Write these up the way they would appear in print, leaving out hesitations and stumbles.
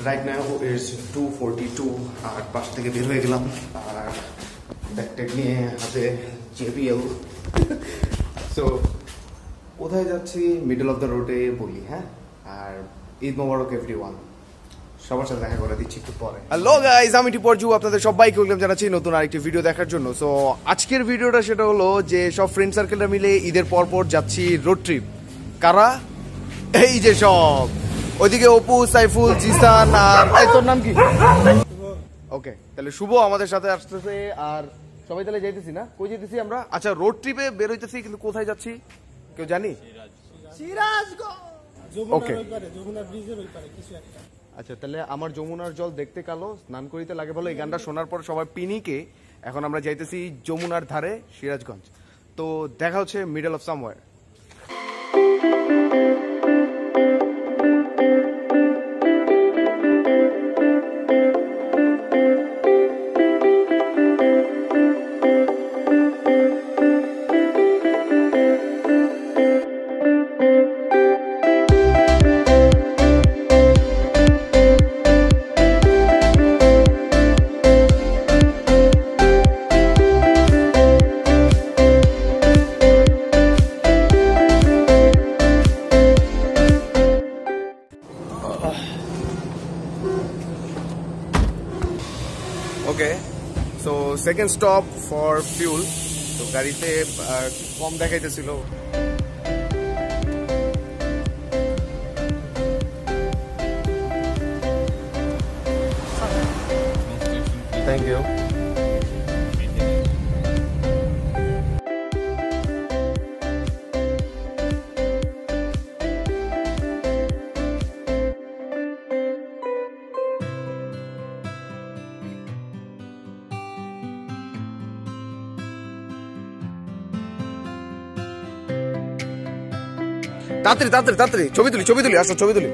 Right now is 2:42 আর বাস থেকে বের হয়ে গেলাম আর ব্যাকপ্যাক নিয়ে হাতে JBL। সো কোথায় যাচ্ছি মিডল অফ দ্য রোডে বলি, হ্যাঁ। আর ঈদ মোবারক এভরিওয়ান, সবার সাথে দেখা করে দিচ্ছি একটু পরে। হ্যালো গাইস, আমি টিপরজু, আপনাদের সবাইকে ওয়েলকাম জানাচ্ছি নতুন আরেকটি ভিডিও দেখার জন্য। সো আজকের ভিডিওটা সেটা হলো যে সব ফ্রেন্ড সার্কেলটা মিলে ঈদের পর পর যাচ্ছি রোড ট্রিপ। কারা? এই যে সব, ওইদিকে অপু, সাইফুল, জিসান আর তোর নাম কি? ওকে, তাহলে শুভ আমাদের সাথে আসতেছে আর সবাই তাহলে যাইতেছি না? কই যাইতেছি আমরা? আচ্ছা, রোড ট্রিপে বের হইতেছি, কিন্তু কোথায় যাচ্ছি কেউ জানি? ওকে, আচ্ছা তাহলে আমার যমুনার জল দেখতে কালো, স্নান করিতে লাগে ভালো, এই গানটা শোনার পর সবাই পিনিকে এখন আমরা যাইতেছি যমুনার ধারে সিরাজগঞ্জ। তো দেখা হচ্ছে middle of somewhere. Okay, so second stop for fuel. তো গাড়িতে কম দেখাইতেছিল। Thank you. তাড়াতাড়ি তাড়াতাড়ি তাড়াতাড়ি ছবি তুলি আসো, ছবি তুলি।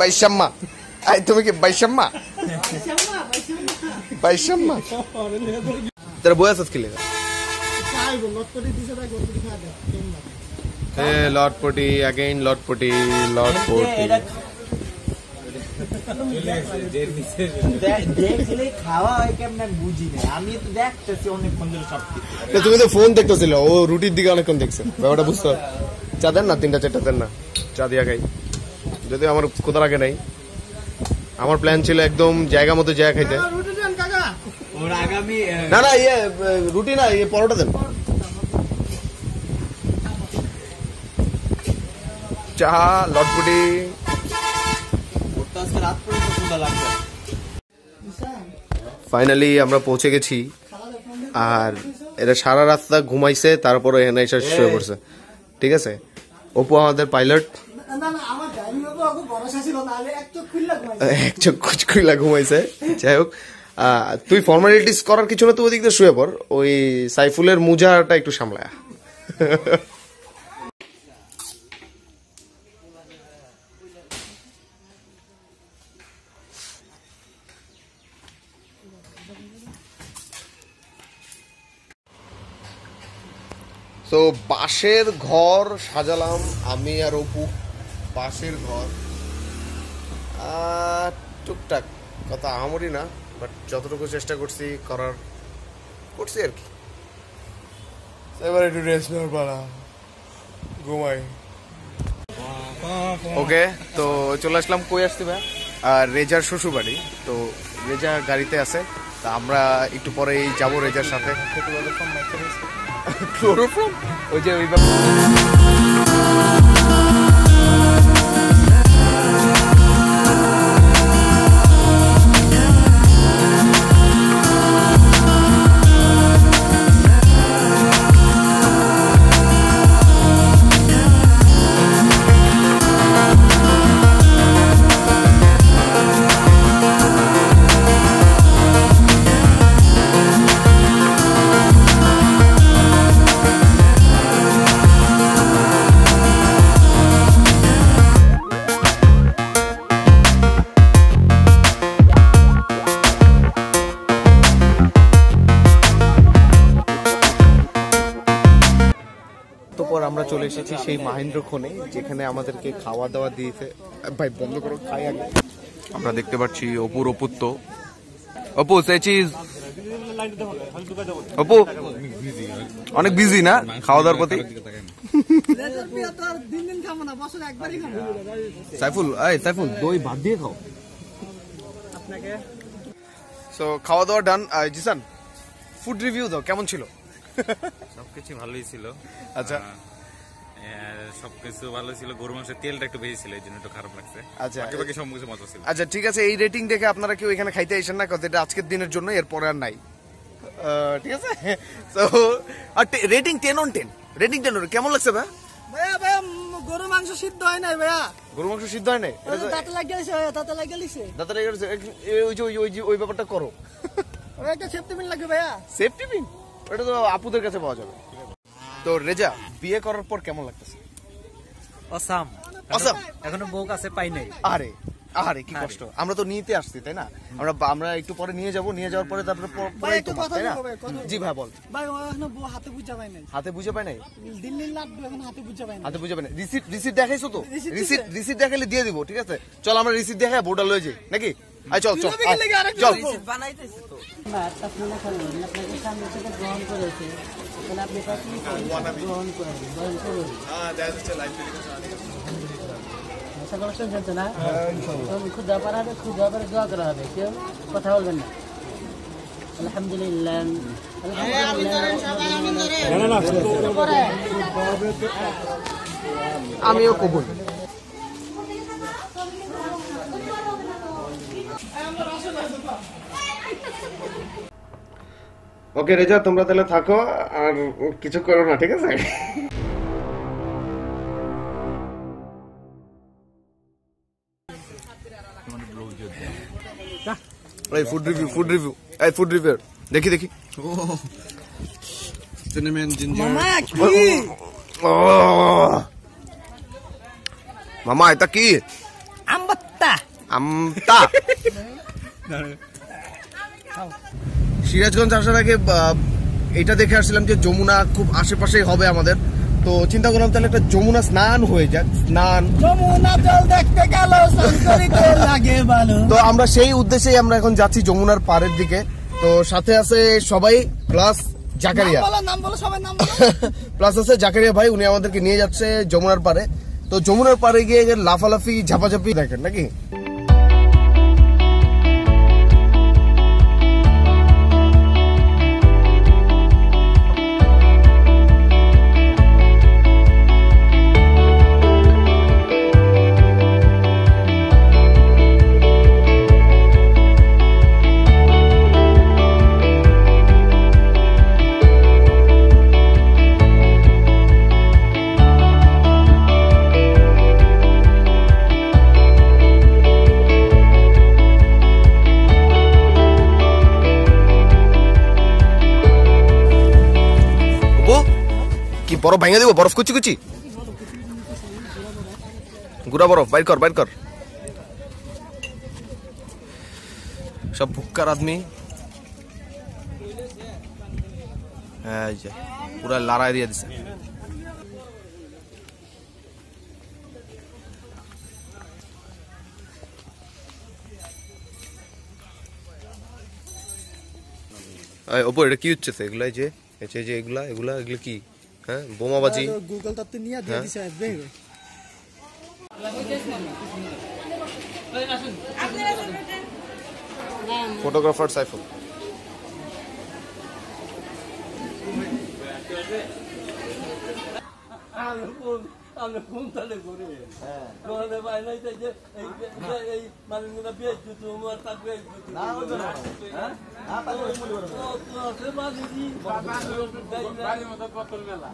বাইশাম্মা, আই তুমি কি বাইশাম্মা? বাইশাম্মা তোর বয়স কি লেগা? লটপটি अगेन, লটপটি লটপটি। তুমি তো ফোন দেখতেছিল, ও রুটির দিকে অনেকক্ষণ দেখছে, ব্যাপারটা বুঝতে। চা দেন না, 3টা 4টা দেন না, চা দিয়া খাই। যদিও আমার কোথা লাগে নাই, আমার প্ল্যান ছিল একদম জায়গা মতো জায়গা খাইতে। না না, ইয়ে রুটি না, ইয়ে পরোটা দেন। চা, লটপটি। ফাইনালি আমরা পৌঁছে গেছি আর এরা সারা রাস্তা ঘুমাইছে, তারপরে এখানে এসে শুয়ে পড়ছে। ঠিক আছে, অপু আমাদের পাইলট, এক চোখ খুইলা ঘুমাইছে। যাই হোক, তুই ফর্মালিটিস করার কিছু না, তুই ওদিক দিয়ে শুয়ে পড়, ওই সাইফুলের মুজাটা একটু সামলায়। তো বাঁশের ঘর সাজালাম আমি আর অপু, বাঁশের ঘর। টুকটাক কথা আমারই না, বাট যতটুকু চেষ্টা করছি আর কি। এবার একটু রেস্ট নেওয়ার পালা, ঘুমাই। ওকে, তো চলে আসলাম। কই আসছি ভাই? আর রেজার শ্বশুর বাড়ি। তো রেজা গাড়িতে আছে, তা আমরা একটু পরেই যাবো রেজার সাথে। ক্লোরোফর্ম ওই যে ওই আমরা চলে এসেছি সেই মহেন্দ্রক্ষণে, যেখানে আমাদেরকে খাওয়া দাওয়া দিয়েছে। ভাই বন্ধ করো, খাই আগে। আমরা দেখতে পাচ্ছি অপুর অপুত্ব। অপু সে চিজ, অপু অনেক বিজি না খাওয়া দাওয়ার প্রতি। সাইফুল, এই সাইফুল দই ভাত দিয়ে খাও। সো খাওয়া দাওয়া ডান। জিসান ফুড রিভিউ দাও, কেমন ছিল? সবকিছু ভালোই ছিল। আচ্ছা সবকিছু ভালো ছিল, গরু মাংসের তেলটা একটু বেশি ছিল, এই জন্য একটু খারাপ লাগছে। আচ্ছা বাকি সব কিছু মজা ছিল। আচ্ছা ঠিক আছে, এই রেটিং দেখে আপনারা কেউ এখানে খাইতে আসেন না, কথা এটা আজকের দিনের জন্য, এরপরে আর নাই। ঠিক আছে, সো আর রেটিং 10 on 10, রেটিং 10 on কেমন লাগছে ভাই? ভাইয়া ভাইয়া গরু মাংস সিদ্ধ হয় নাই ভাইয়া, গরু মাংস সিদ্ধ হয় নাই, দাঁতে লাগিয়েছে ভাইয়া, দাঁতে লাগিয়েছে, দাঁতে লাগিয়েছে। ওই ব্যাপারটা করো। ওই একটা সেফটি পিন লাগবে ভাইয়া। সেফটি পিন ওটা তো আপুদের কাছে পাওয়া যাবে। তো রেজা, বিয়ে করার পর কেমন লাগতেছে? অসাম। অসাম। এখনো বউ কাছে পাই নাই। আরে আরে কি কষ্ট, আমরা তো নিতে আসছি তাই না, আমরা একটু পরে নিয়ে যাব, নিয়ে যাওয়ার পরে তারপরে পরেই তো তাই না। জি ভাই বল। ভাই ও এখনো বউ হাতে বুঝা পাই নাই। হাতে বুঝে পাই নাই? দিল্লির লাড্ডু এখন হাতে বুঝা পাই নাই। হাতে বুঝে পাই নাই। রিসিট দেখাইছো তো? রিসিট দেখাইলে দিয়ে দিব, ঠিক আছে? চল আমরা রিসিট দেখাই বোর্ডটা লয়ে যাই নাকি? আয় চল চল চল। বানাইতেছি তো। আপনারা খাবেন, আপনাকে সামনে থেকে গ্রহণ করেছে, তাহলে আপনি গ্রহণ করেন, গ্রহণ করুন। সকল শুনছেন তো না? খুদা পারে দোয়া করা হবে, কেউ কথা বলবেন না। আলহামদুলিল্লাহ, আমিও কবুল। ওকে রেজা, তোমরা তাহলে থাকো আর কিছু করো না, ঠিক আছে? ফুড রিভিউ দেখি সিনেমান জিঞ্জার। মামা এটা কি? আমতা। সিরাজগঞ্জ আসার আগে এটা দেখে আসছিলাম যে যমুনা খুব আশেপাশেই হবে আমাদের, তো চিন্তা করলাম তাহলে একটা যমুনা স্নান হয়ে যাক। যমুনা জল দেখতে গেল লাগে ভালো। তো আমরা সেই উদ্দেশ্যেই আমরা এখন যাচ্ছি যমুনার পাড়ের দিকে। তো সাথে আছে সবাই, প্লাস জাকারিয়া, নাম বলো সবাই, নাম বলো। প্লাস আছে জাকারিয়া ভাই, উনি আমাদেরকে নিয়ে যাচ্ছে যমুনার পাড়ে। তো যমুনার পাড়ে গিয়ে লাফালাফি ঝাপাঝাপি দেখেন নাকি? বরফ ভাঙে দেবো, বরফ কুচি কুচি গুড়া বরফ বাইর কর। সব ভুক্কার আদমি পুরা লড়াই দিয়ে দিছে। ওপর এটা কি হচ্ছে? এগুলা যে এগুলা কি? হ্যাঁ, বোমাবাজি। গুগল তত্ত্ব নিয়ে দিয়ে দিছে আসবে। ফটোগ্রাফার সাইফুল। আমরা কোন তালে করে তোমাদের বাইরে যে এই মানুষগুলো বেশ জুতো আমার তাকে না হবে না হ্যাঁ তাহলে বলি বড় তো মাঝি বাড়ির মতো বোতল মেলা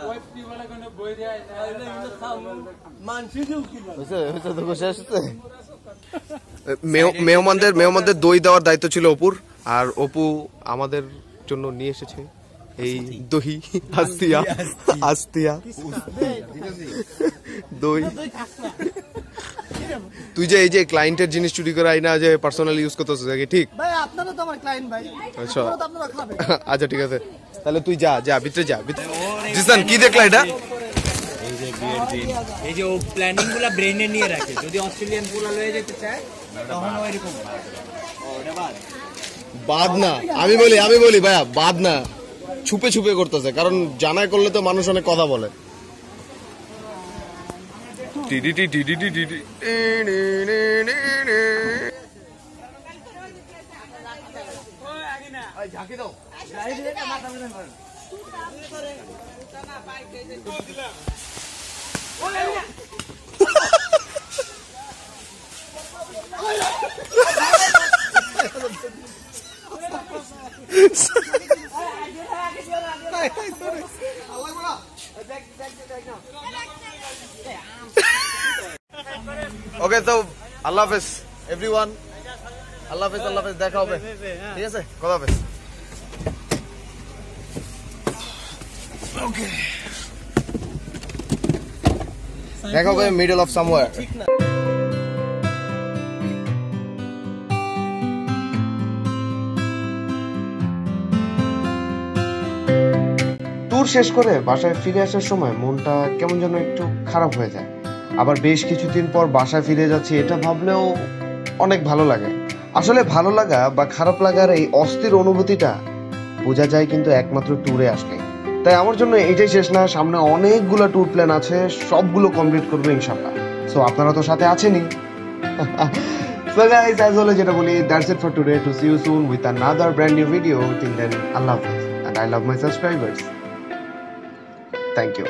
ওই পিবলে কোন বই দেয় না মানসি দিও কি হইছে তো শেষ হচ্ছে মেহমানদের দই দেওয়ার দায়িত্ব ছিল অপুর, আর অপু আমাদের জন্য নিয়ে এসেছে এই দহি আস্তিয়া দই। তুই যে এই যে ক্লায়েন্টের জিনিস চুরি করে আইনা যে পার্সোনালি ইউজ করতেছিস নাকি? ঠিক ভাই আপনারা তো আমার ক্লায়েন্ট ভাই, আচ্ছা আপনারা খাবেন। আচ্ছা ঠিক আছে, তাহলে তুই যা ভিতরে যা। জিসান কি দেখলা এটা? এই যে বিয়ের দিন এই যে ও প্ল্যানিং গুলা ব্রেইনে নিয়ে রাখে, যদি অস্ট্রেলিয়ান পোলা লয়ে যেতে চায় তখন ও এরকম ওটা বাদ না, আমি বলি ভাইয়া বাদ না, ছুপে ছুপে করতেছে, কারণ জানাই করলে তো মানুষ অনেক কথা বলে। ঝাঁকি দাও ওকে, তো আল্লাহ হাফেজ এভরিওয়ান, আল্লাহ হাফেজ, দেখা হবে, ঠিক আছে, কথা হাফেজ। ওকে, দেখা হবে মিডল অফ সামওয়্যার। ট্যুর শেষ করে বাসায় ফিরে আসার সময় মনটা কেমন যেন একটু খারাপ হয়ে যায়। আবার বেশ কিছুদিন পর বাসায় ফিরে যাচ্ছি, এটা ভাবলেও অনেক ভালো লাগে। আসলে ভালো লাগা বা খারাপ লাগার এই অস্থির অনুভূতিটা বোঝা যায় কিন্তু একমাত্র ট্যুরে আসলে। তাই আমার জন্য এটাই শেষ না, সামনে অনেকগুলো ট্যুর প্ল্যান আছে, সবগুলো কমপ্লিট করবো ইনশাআল্লাহ। সো আপনারা তো সাথে আছেনই। So guys, as always যেটা বলি, that's it for today. To see you soon with another brand new video. Till then, Allah Hafiz, and I love my subscribers. Thank you.